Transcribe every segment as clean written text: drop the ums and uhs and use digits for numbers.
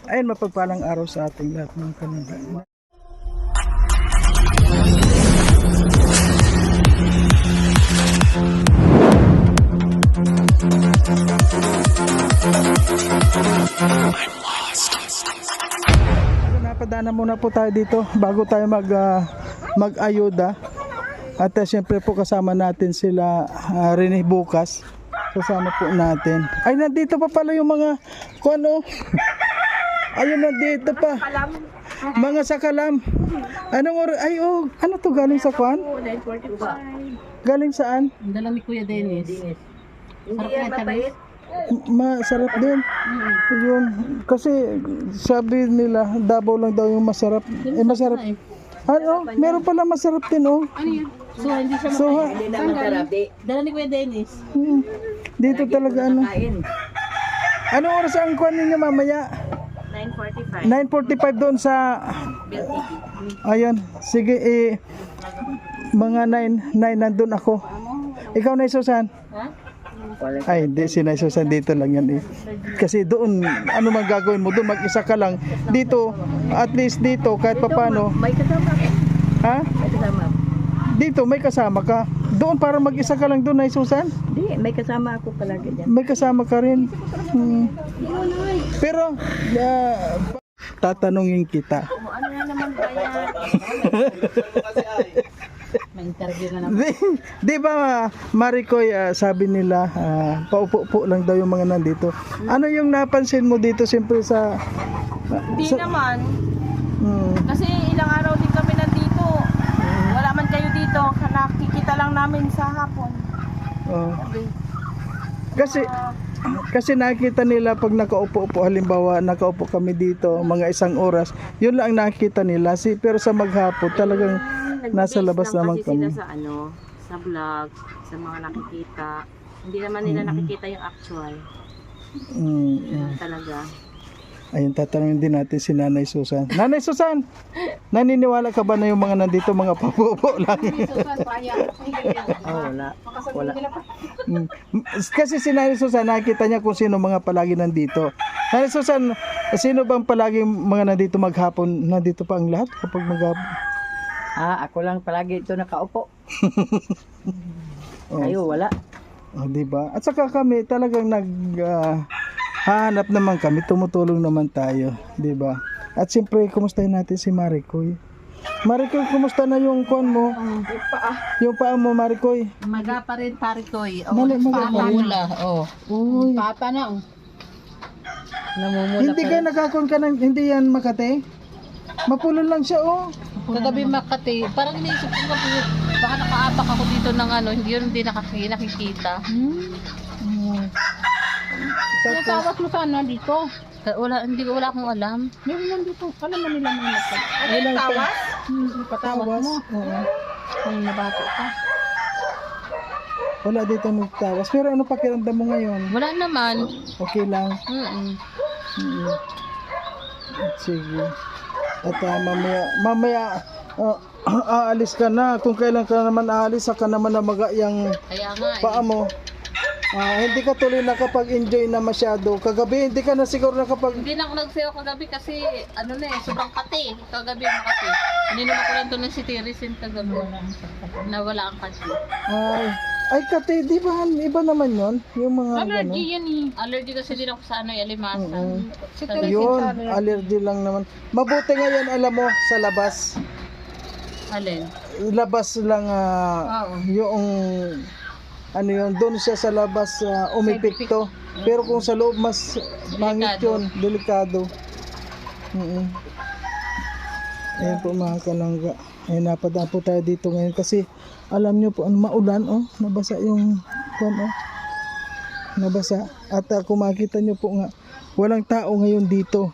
Ayun, mapagpalang araw sa ating lahat mga kalangga. Napadana muna po tayo dito bago tayo mag-ayuda. At siyempre po kasama natin sila Rene bukas. Kasama po natin. Ay, nandito pa pala yung mga ano? Ayun, nandito pa. Mga sakalam. Anong oras? Ay, oh, ano to galing sa kwan? 9:45. Galing saan? Dala ni Kuya Dennis. Hindi yan mabait. Masarap din. Yun. Kasi sabi nila, Davao lang daw yung masarap. Eh, masarap. Ano? Meron pala masarap din, oh. Ano yan? So, hindi siya So, Hindi naman sarap. Dala ni Kuya Dennis. dito talaga ano. Kain. Anong oras ang kwan ninyo mamaya? 9:45. 9:45 doon sa... Ayun. Sige, mga 9 nandun ako. Ikaw na, Susan? Ha? Ay, hindi, si Susan dito lang yan eh. Kasi doon, ano man gagawin mo, doon mag-isa ka lang. Dito, at least dito, kahit papano. May kasama ako. Ha? May kasama ako. Dito, may kasama ka. Doon, para mag-isa ka lang doon, ay Susan? Hindi, may kasama ako palagi dyan. May kasama ka rin. Pero, tatanungin kita. Ano na naman ba yan? May interview na naman. Di ba, Maricoy, sabi nila, paupo-upo lang daw yung mga nandito. Ano yung napansin mo dito, siyempre sa... Di naman. Hmm, Kasi ilang araw din kami nandito. Wala man kayo dito. Nakikita lang namin sa hapon. oh. Kasi nakita nila pag nakaupo-upo, halimbawa nakaupo kami dito mga isang oras, yun lang ang nakita nila. Pero sa maghapon talagang nasa labas naman kasi kami. sila sa ano, sa vlog, sa mga nakikita. Hindi naman nila nakikita yung actual. Talaga. Ayun, tatanungin din natin si Nanay Susan. Nanay Susan, naniniwala ka ba na yung mga nandito mga papupo lang? Wala. Wala. Kasi si Nanay Susan, nakita niya kung sino mga palagi nandito. Nanay Susan, sino bang palagi mga nandito maghapon? Nandito pa ang lahat kapag maghapon? Ako lang palagi ito nakaupo. Oh. Kayo, wala. Oh, diba? At saka kami talagang hahanap naman kami, tumutulong naman tayo, 'di ba? At siyempre, kumustahin natin si Maricoy. Maricoy, kumusta na yung kuan mo? Yung paa mo, Maricoy. Maga pa rin, pare Koy. Namumula. Uy. Papa na. Namumula Hindi ka nakakon ka ng, hindi yan Makati? Mapulol lang siya, oh. Kagabi Makati. Parang iniisip ko baka nakaapak ako dito ng ano, hindi nakikita. Tapos, mo sana dito? Wala akong alam. Meron lang dito. Alam mo nila mga nasa. ilang Tawas? Patawas mo. Oo. Kung nabato ka. Wala dito magtawas. Pero ano pakiramdam mo ngayon? Wala naman. Okay lang. Sige. At mamaya aalis ka na. Kung kailan ka naman aalis, saka naman na yung Kaya nga paa mo. Hindi ka tuloy nakapag-enjoy na masyado. Kagabi, hindi ka na siguro nakapag... Hindi na ako nagsayaw kagabi kasi ano na sobrang kati. Kagabi Makati. Ininom ko lang to ng cetirizine kagabi. Nawala ang kati. Ay, Kati, di ba? Iba naman yon yung mga Allergy yan eh. Allergy kasi din ako sa ano, alimasan. Yun, allergy lang naman. Mabuti ngayon, alam mo, sa labas. Alin? Labas lang yung... Ano yun, doon siya sa labas umipikto. Pero kung sa loob, mas mangit yun, delikado. Ayan po mga kalangga. Ayan, napadaan po tayo dito ngayon kasi alam nyo po, maulan, nabasa yung nabasa. At kung makita nyo po nga, walang tao ngayon dito.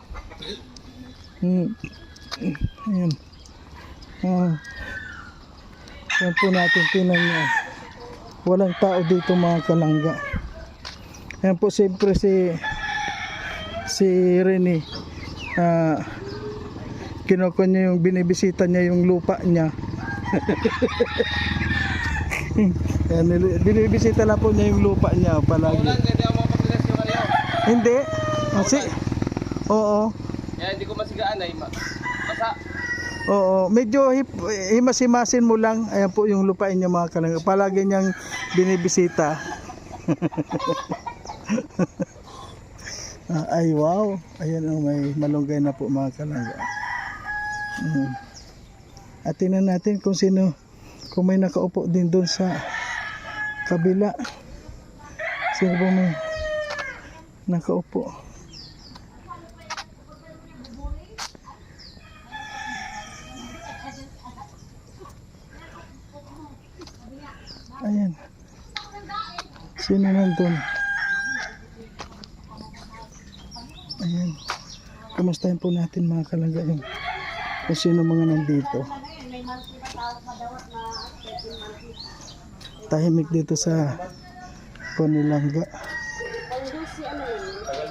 Ayan. Ayan po natin, tinan nyo. Walang tao dito mga kalangga. Ayan po siyempre si Rene. Kinukuha niya yung binibisita niya yung lupa niya. Ayan, binibisita lang po niya yung lupa niya palagi. Hindi. Oo. Kaya hindi ko masigaan ay basa. Oo, medyo himas-himasin mo lang. Ayan po yung lupain niya mga kalangga. Palagi niyang binibisita. Ay wow. Ayan oh, may malunggay na po mga kalangga. At tingnan natin kung sino, kung may nakaupo din doon sa kabila. Sino ba may nakaupo? Ayan. Sino nandun? Ayan. Kamustahin po natin mga kalangga yung kung sino mga nandito. Tahimik dito sa Ponilangga.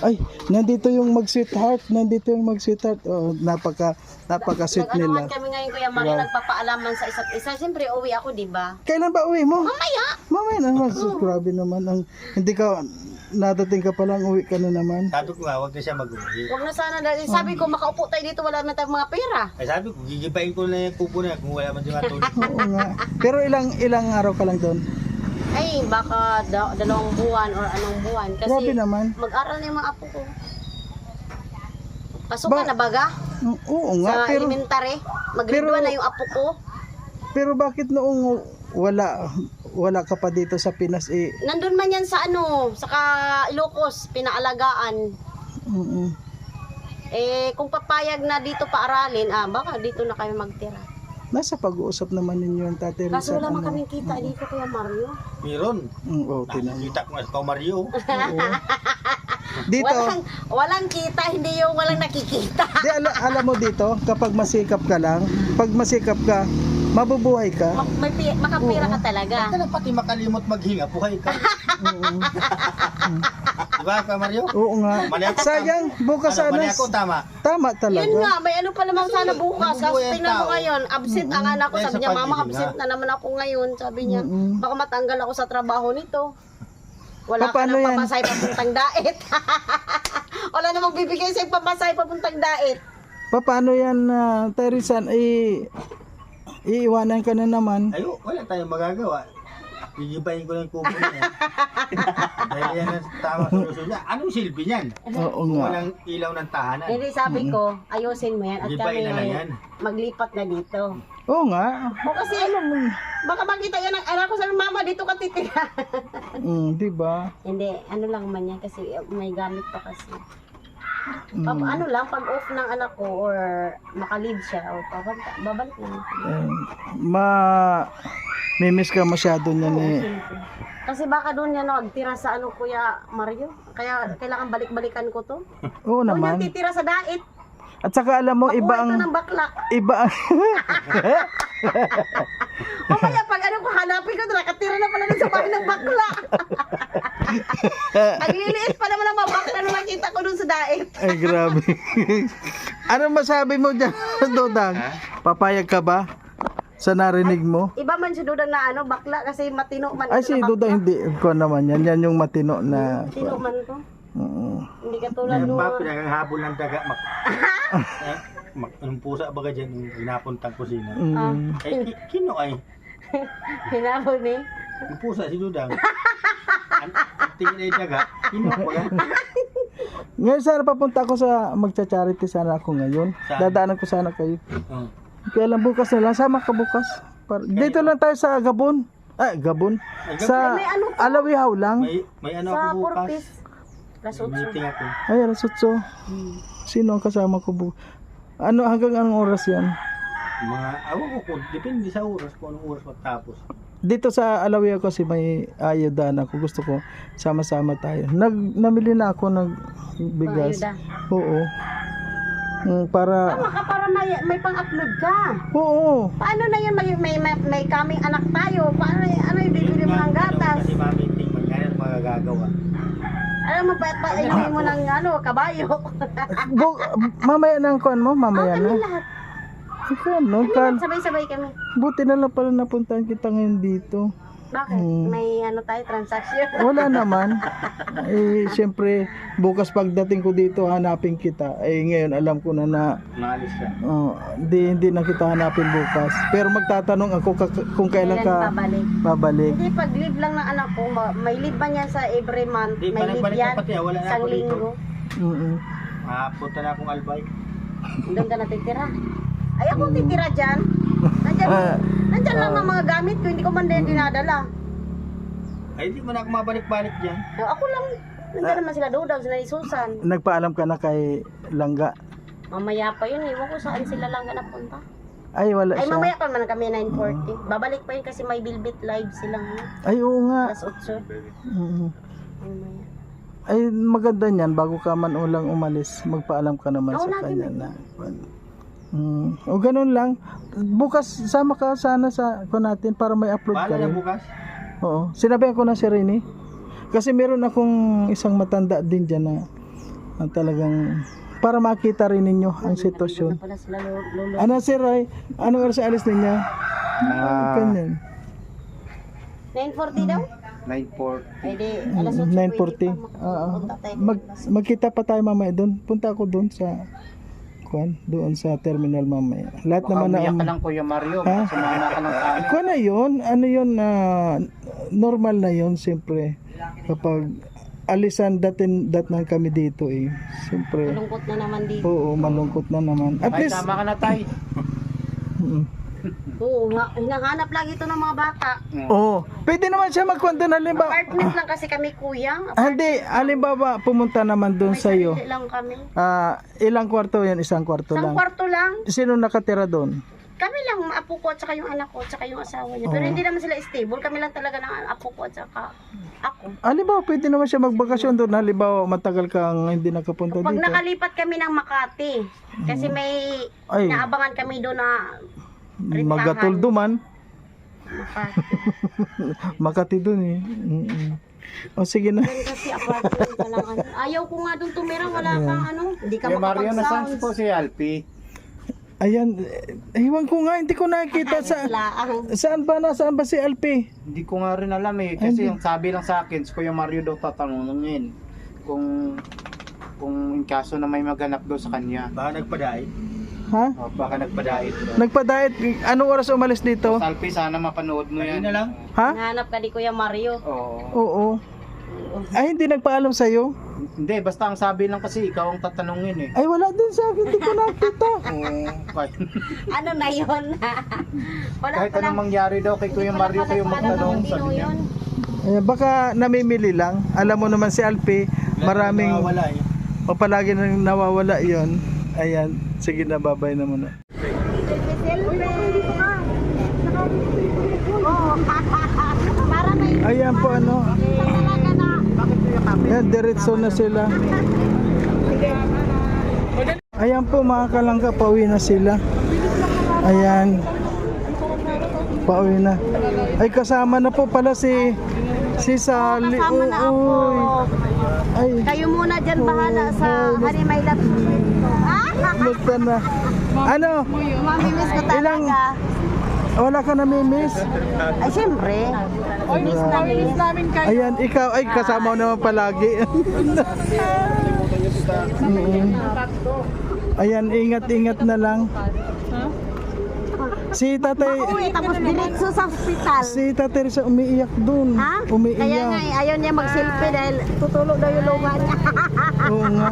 Ay, nandito yung mag-sweetheart. Nandito yung mag-sweetheart. Oh, napaka-sweet nila. Nag-anuhan kami ngayon Kuya Mario, nagpapaalaman sa isa't isa. Siyempre, uwi ako, di ba? Kailan ba uwi mo? Mamaya! Mamaya naman. So, grabe naman. Hindi ka, nadating ka pa lang, uwi ka na naman. Sabi ko nga, huwag na siya mag-uwi. Huwag na sana dahil sabi ko makaupo tayo dito, wala naman tayong mga pera. Ay sabi ko, gigibayin ko na yung kupo na kung wala man yung matulog. Oo nga. Pero ilang araw ka lang doon? Ay, baka 2 buwan or anong buwan. Kasi Grabe naman. mag-aral na yung mga apo ko. Pasukan na baga? Oo nga. Sa Pero, elementary. Mag-grade 1 na yung apo ko. pero bakit noong wala ka pa dito sa Pinas eh? Nandun man yan sa Ilocos, pinaalagaan. Mm-mm. Eh, kung papayag na dito paaralin, baka dito na kami magtira. Nasa pag-uusap naman ninyo ang Tate Rizal. Kaso wala man kaming kita dito, Kuya Mario. Meron. Okay na. Nakikita ko nga sa Mario. Dito, Walang kita, hindi yung walang nakikita. alam mo dito, kapag masikap ka lang, pag masikap ka, mabubuhay ka. Makapira ka talaga. Basta na pati makalimot maghinga, buhay ka. Diba ka Mario? Oo nga. Mali ako. Sayang, bukas Ano, mali sana. ako, tama. Tama Yun talaga. nga, may ano pa naman sana bukas. Kaso Nabubuhay ang tingnan mo tao. ngayon, absent ang anak ko. Dahil Sabi sa niya, mama, pagiging, absent na naman ako ngayon. Sabi niya, Mm-mm. baka matanggal ako sa trabaho nito. Wala ka Paano nang yan? pamasay papuntang dait. Wala namang bibigay sa pamasay papuntang dait. Paano yan, Terisan? Iiwanan ka na naman. Ayo, wala tayong magagawa. Gigibayin ko lang yung kupo na yan. Dahil yan ang tamang solusyon niya. Anong silbi niyan? Oo Kung nga. walang ilaw ng tahanan. Hindi, sabi ko, ayusin mo yan. At kami Gibayin na lang yan. maglipat na dito. Oo nga. O kasi, baka makita yan ang anak ko. Sabi, mama, dito ka titira. Di ba? Hindi, ano lang man yan kasi may gamit pa kasi. Ano lang, pag off ng anak ko or makalib siya o babalik na. Mimiss ka masyado niyan eh. Kasi baka doon yan nagtira sa Kuya Mario. Kaya kailangan balik-balikan ko to. Oo Doon yan naman. titira sa dait. At saka alam mo, iba Makuha ang... ito ng bakla. Iba ang... Mamaya pag ko, hanapin ko, nakatira na pala doon sa bahay ng bakla. Ang liliit pa naman ang mga bakla na nakita ko doon sa dait. Ay, grabe. Ano masabi mo dyan, Dodang? Papayag ka ba? Sa narinig mo? Iba man si Dudang na bakla kasi matino man. Ay, ito si na Dodang bakla. hindi ko naman yan. Yan yung matino na... Matino man to. Oo. Hindi katulad Yan nung... pa, pinaghahabol ng daga. Anong pusa baga dyan, yung inapuntang kusina. Eh, kino ay? Hinabol ni. Yung pusa, si Dudang. Ang tingin ay daga, kino baga? Ngayon sana papunta ako sa magcha-charity sana ako ngayon. Saan? Dadaanan ko sana kayo. Oh. Kaya lang bukas na lang. Sama ka bukas. Dito lang tayo sa Gabon. Gabon. Ay, Gabon. Sa May ano to? Alawihaw lang. May ano Sa ako bukas. Purpis. May meeting ako. Ay, Rasutso. Sino ang kasama ko bukas? Hanggang anong oras yan? Mga, awan ko kung, depende sa oras, kung anong oras matapos. Dito sa Alawihaw kasi may ayudan ako. Gusto ko sama-sama tayo. Namili na ako ng bigas. Ayuda. Oo. Para... Tama ka para may pang-upload ka. Oo. Paano na yan? May kaming anak tayo. Paano ano yung bibili mo ng gatas? Kasi ma-meeting, magkano magagagawa. Alam mo, painumin mo ng kabayo. Mamaya na ang kuhan mo? Mamaya na? Kami lahat. Ikaw, no? Sabay-sabay kami. Buti na lang pala napuntahan kita ngayon dito. Bakit? May ano tayo, transaction? Wala naman. Eh, siyempre, bukas pagdating ko dito, hanapin kita. Eh, ngayon alam ko na Maalis ka. hindi na kita hanapin bukas. Pero magtatanong ako kung kailan ka babalik? babalik. Hindi, pag leave lang ng anak ko, may leave ba niyan sa every month? Di, May leave balik-balik yan, na pati, wala na isang ako dito. linggo. Punta na akong Albay. Doon ka natitira. Ay, ako titira dyan. Nandyan lang ang mga gamit ko, hindi ko man din dinadala. Ay, di mo na ako mabalik-balik dyan. Ako lang, nandyan naman sila doon, sila ni Susan. Nagpaalam ka na kay Langga. Mamaya pa yun, ewan ko saan sila lang napunta. Ay, wala Ay, siya. mamaya pa man kami 9:40. Babalik pa yun kasi may Bilbit live silang Ay, oo nga. alas 8. Mamaya. Ay, maganda niyan. Bago ka man ulang umalis, magpaalam ka naman Oo, sa lagi kanya mo. na. O ganun lang. Bukas, sama ka sana sa ko natin para may upload ka Bahala na rin. bukas. Oo. Sinabihan ko na si Rini. Kasi meron akong isang matanda din dyan na talagang para makita rin ninyo ang sitwasyon. Ano pala sila lolo? Ano si Roy? Anong oras alis ninyo? Ganyan. 9:40 daw? 9:40. Ay di, alas 8 9:40. Magkita pa tayo mamaya doon. Punta ako doon sa doon sa terminal mamaya. Lahat naman na lang Kuya Mario. Ha? Sumama ka lang sa amin. Kuha na yun, ano yun, normal na yun, siyempre. Kapag alisan datnan kami dito eh. Siyempre, Malungkot na naman dito. oo, malungkot na naman. At least, Tama ka na, Tay. Oo, hinahanap lagi ito ng mga bata. oo, pwede naman siya magkwento na halimbawa. Apartment lang kasi kami kuya. Hindi, halimbawa, pumunta naman doon May sa iyo. sarili lang kami. Ilang kwarto yan? Isang kwarto Isang lang. kwarto lang. Sino nakatira doon? Kami lang, apo ko at saka yung anak ko at saka yung asawa niya. Pero Oo. hindi naman sila stable. Kami lang talaga ng apo ko at saka ako. Halimbawa, pwede naman siya magbakasyon doon. Halimbawa, matagal kang hindi nakapunta Pag dito. nakalipat kami ng Makati, kasi may Ay. inaabangan kami doon na rintahan. Magatulduman. Makati. Makati doon eh. O sige na. Yan kasi apartment ka lang. Ano. Ayaw ko nga doon tumira, wala kang ano. Hindi ka makapag-sounds. si Alpi? Ayan, iwan ko nga, hindi ko nakikita sa... Saan ba si Alpi? Hindi ko nga rin alam eh. Kasi yung sabi lang sa akin, si Kuya Mario daw tatanungin kung in kaso na may maganap daw sa kanya. Baka nagpadait. Ha? O, baka nagpadait. Nagpa-diet, anong oras umalis dito? Salpi, sana mapanood mo yan. Yun na lang. Ha? Nahanap ka ni Kuya Mario. Oo. Oo. Ay, hindi nagpaalam sa'yo? Hindi, basta ang sabi lang kasi ikaw ang tatanungin eh. Ay, wala din sa akin, hindi ko nakita. Ano na yun? Wala Kahit anong mangyari daw kay Kuya Mario kayo magtanong, sabi niya. Ay, baka namimili lang. Alam mo naman si Alpi, maraming... Wala eh. O palagi nang nawawala yon. Ayan, sige na, babay na muna. Para may Ayan po ano. talaga na. Ayan, diretso na sila. Ayan po mga kalangga, pauwi na sila. Ayan. Pauwi na. Ay, kasama na po pala si Sally. Kasama na ako. Ay, Kayo muna dyan bahala sa Honey My Love Sweet ko. basta na. Ano? Mamimiss ko Ilang- talaga. Wala ka namimiss? Ay, siyempre. Miss namin. Ayan, ikaw, ay kasama mo naman palagi. Ayan, ingat-ingat na lang. Si tatay, Uy, tapos diretso sa ospital. si tatay Risa umiiyak dun. Ha? Kaya nga, Umiiyak. ayaw niya mag-selfie dahil tutulog daw yung lunga niya. Oo nga.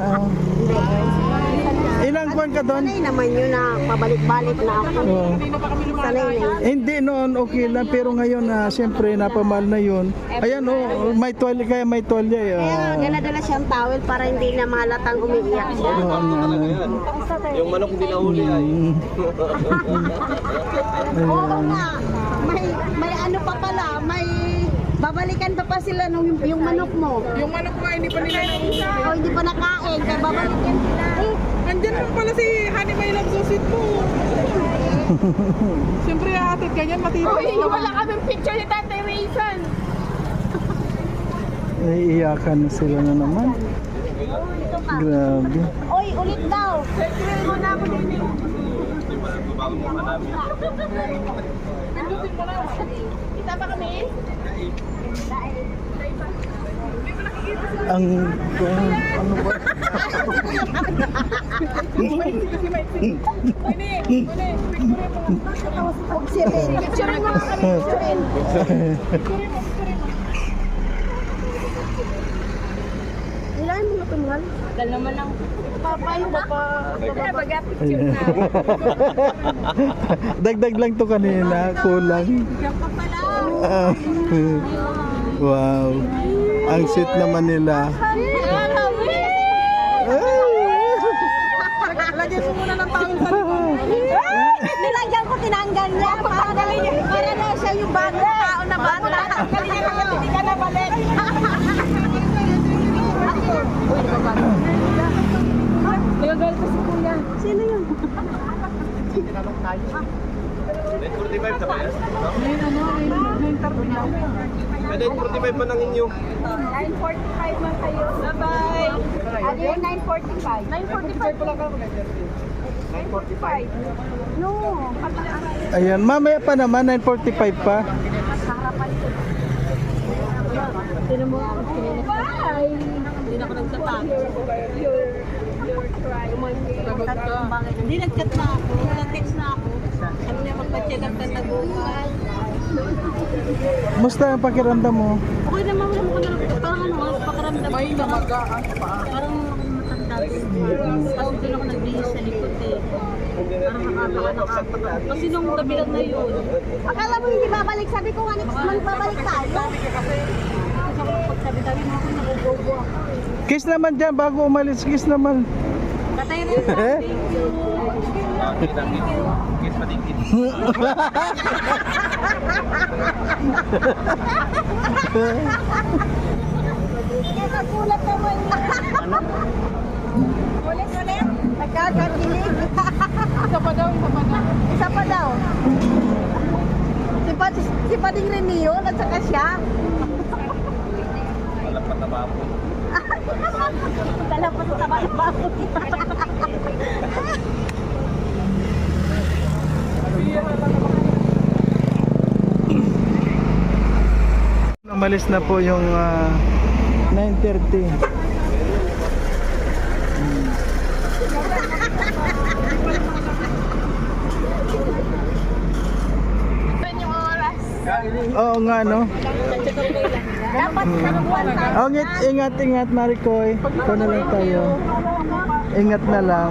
Ilang buwan ka doon? Sanay naman yun na pabalik-balik na ako. Oo. Sanay na yun. Hindi noon okay lang pero ngayon na siyempre napamahal na yun. Ayan may tuwalya kaya may tuwalya eh. Kaya ganadala siyang towel para hindi na malatang umiiyak siya. Yung manok hindi nahuli ay. Oo nga. May ano pa pala, may babalikan pa sila nung yung manok mo. Yung manok ko hindi pa nila nauwi. O hindi pa nakain, kaya babalikan sila. Andyan pa pala si Honey My Love Susit mo. Siyempre atid ganyan matibay. Uy, wala kaming picture ni Tatay Rayson. Naiiyakan na sila na naman. Grabe. Oy, ulit daw. Bago mo namin. Kita ba kami? Ang ano ba? Picturein mo kami. Nilain mo na ito, mahal. Dahil naman ang papayo ba pa? Picture na. Dagdag lang to kanina, kulang. Wow. Ang sweet naman nila. Lagyan mo muna ng tawin sa likod. Nilagyan ko, tinanggal niya. Para na siya yung bagong tao na bata. Galing niya lang, hindi ka na balik. Nagagalit ko si kuya. Sino yun? 9:45 na ba yan? Ngayon ano, 9:30. May 9:45 pa ng inyo. 9:45 man kayo. Bye-bye. Ano yun? 9:45. 9:45 pala ka. 9:45. No. Ayan, mamaya pa naman, 9:45 pa. Sino mo ako? Bye! Hindi na ako nagsatak. Hindi nag-chat na ako. Nag-text na ako. Sabi niya magpa-check up ka na bukas. Musta ang pakiramdam mo? Okay naman, wala mo ko na parang ano, pakaramdam ko. Parang matanda. Kasi doon ako nagbihis sa likod eh. Parang nakakatawa. Kasi nung gabi lang na yun. Akala mo hindi babalik. Sabi ko nga next month babalik tayo. Kasi ako pagsabi-sabi mo ako nagugogo ako. Kiss naman dyan bago umalis. Kiss naman. Katay rin sa thank you. Kiss patingkit. Kaya nagulat naman niya. Ulit. Nagkakakilig. Isa pa daw. Isa pa daw. Si Pading Rene yun at saka siya. Walang pataba po. Dala pa sa taba ng baboy. Umalis na po yung 9:30. Oo nga no. Dapat nakabuan tayo. Oh, ingat Maricoy. Ikaw na lang tayo. Ingat na lang.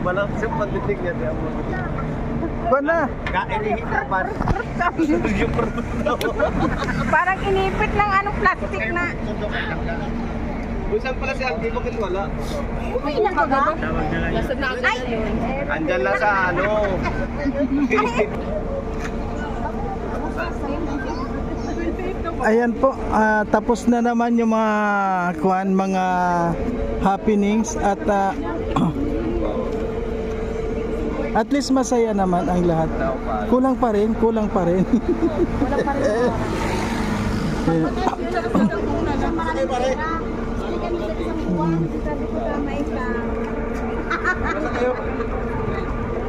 Walang siyang panditig niya. Ba na? Kairihin na pa. Parang inipit ng anong plastic na. Kung saan pala si Aldi, bakit wala? May ilan ka ba? Andyan lang sa ano. Ayan po, tapos na naman yung mga happenings at at least masaya naman ang lahat. Kulang pa rin.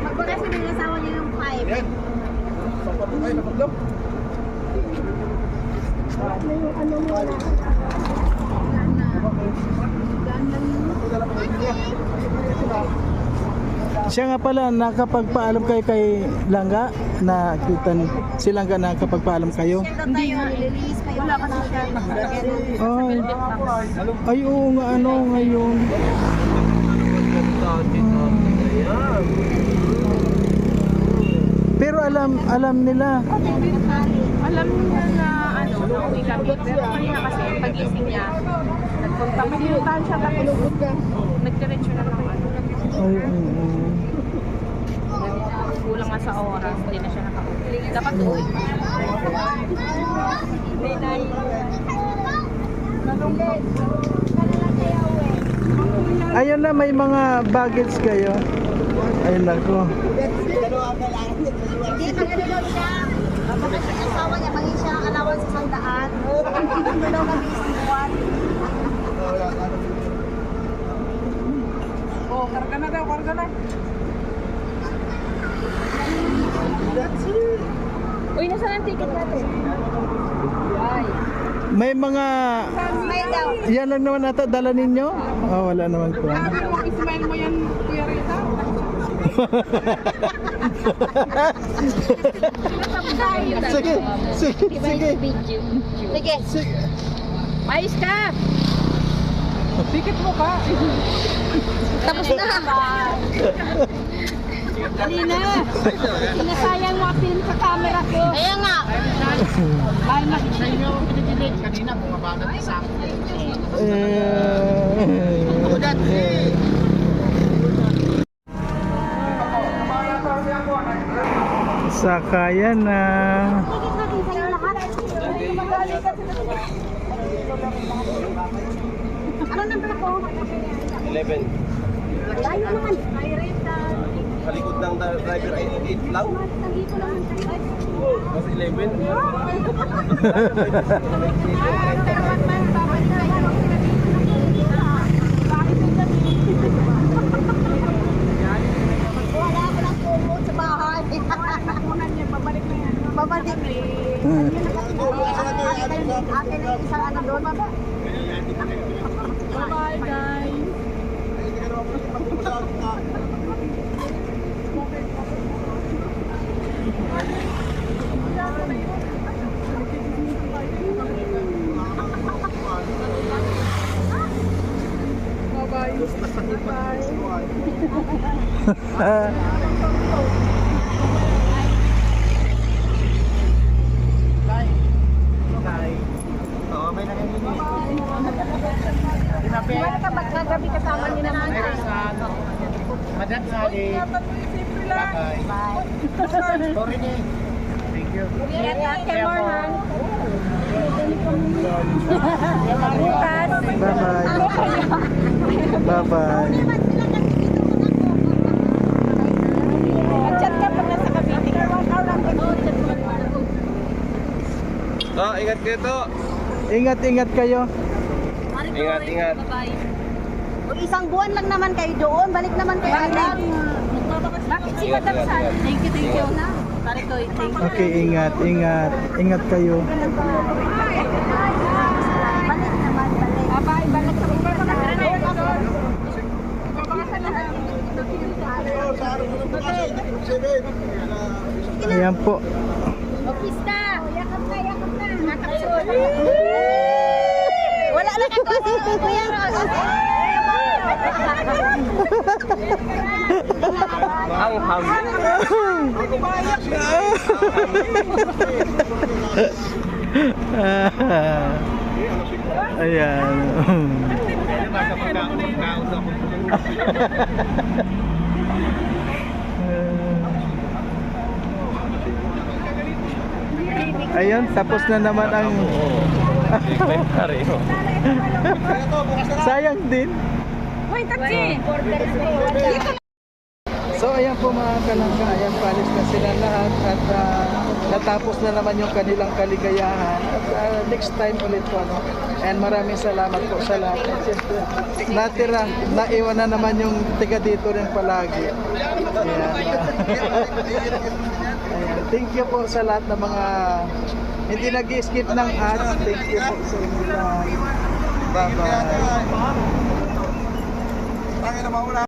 Magbagas na yung asawa niya yung 5. Siya nga pala, nakapagpaalam kayo kay Langga, nakita si Langga nakapagpaalam kayo. Release pa yung wala kasi siya. Ay oo nga, ano ngayon. Pero alam nila. Alam niya na ano, nauwi kami. Pero kanina kasi pagising niya, nagpunta. Pinuntahan siya tapos nagdiretso na ng ano. Ay, Kulang nga sa oras, hindi na siya nakauwi. Dapat uwi. ayun na, may mga baggage kayo. Ayun nako. Hindi, magano daw siya. Kapag yung asawa niya, maging siya ang allowance sa 100. Hindi daw kami isinuan. Uy, nasaan ang ticket natin? May mga... Yan lang naman ata dala ninyo? Oh, wala naman po. Ismail mo yan, Kuya Rita. Sige, sige, sige. Sige. Ayos ka! Ticket mo ka. Tapos na. Kanina. Sinasayang mga film sa camera ko. Kaya nga. Dahil nakita nyo, pinipilit kanina, bumabagad sa akin. Sakayan na. Ano number ko? 11. Layo naman. Sa likod ng driver ay 8 lang. Nandito naman tayo. Mas 11. Wala ko lang kumot sa bahay. Babalik na yan. Babalik. Akin ang isang ano doon. Bye guys! Oo, may nangyayari. Wala ka magkagabi kasama ni naman. Meron sa Madam Sally. Bye-bye. Sorry niya. Thank you. Ingat Ate Morhan. Bye-bye. Bye-bye. Chat ka pag nasa Cavite ka. Oh, ingat kayo to. Ingat-ingat kayo. Ingat, ingat. Kung isang buwan lang naman kayo doon, balik naman kayo agad. Bakit si Madam Sally? Thank you, thank you. Paritoy, thank you. Okay, ingat, ingat. Ingat kayo. Balik naman, balik. Bye, balik sa Ayan po. Office ka. Yakap na, yakap na. Wala na ka kasi kuya. Ang ham. Ayan. Ayun, tapos na naman ang sayang din. Hoy, taxi. So ayan po mga kalangka, ayan palis na sila lahat at natapos na naman yung kanilang kaligayahan at next time ulit po ano. And maraming salamat po sa lahat. At siyempre, natira, naiwan na naman yung tiga dito rin palagi. Ayan. Ayan. Thank you po sa lahat ng mga hindi nag-skip ng ads. Thank you po sa inyo lahat. Bye-bye.